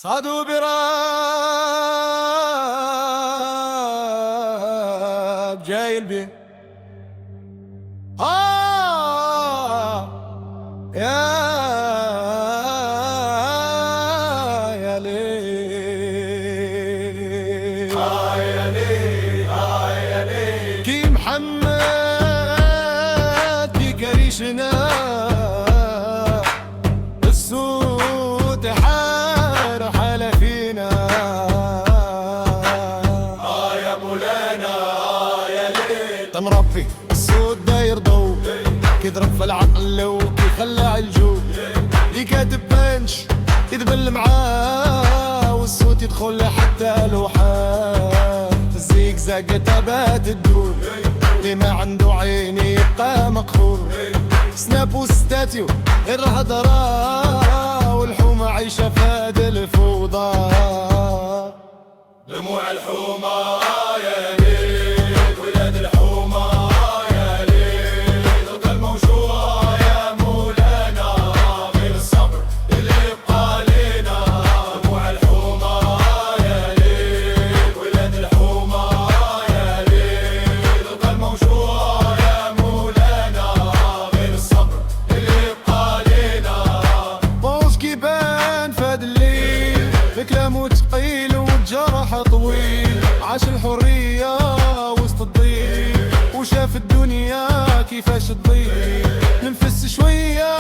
صعدوا براب جاي البيت يا ليل يا ليل يا ليل كي محمد في قريشنا الصوت حار حال فينا يا مولانا يا ليل تنربي الصوت داير ضو كيضرب في العقل وكيخلع الجو اللي كاتب بنش يدبل معاه والصوت يدخل حتى لوحات الزيك زاق تبات الدور اللي ما عنده عين يبقى مقهور سناب وستاتيو غير هضرة والحومة عايشة فهاد الفوضى دموع الحومة يا ليل ولاد الحومة يا ليل القلب موجوع يا مولانا غير الصبر اللي يبقى لينا دموع الحومة يا ليل ولاد الحومة يا ليل القلب موجوع يا مولانا غير الصبر اللي يبقى لينا موج كيبان فهاد الليل بكلامه تقيل وجرح طويل عاش الحرية وسط الضيق وشاف الدنيا كيفاش تضيق ننفس شوية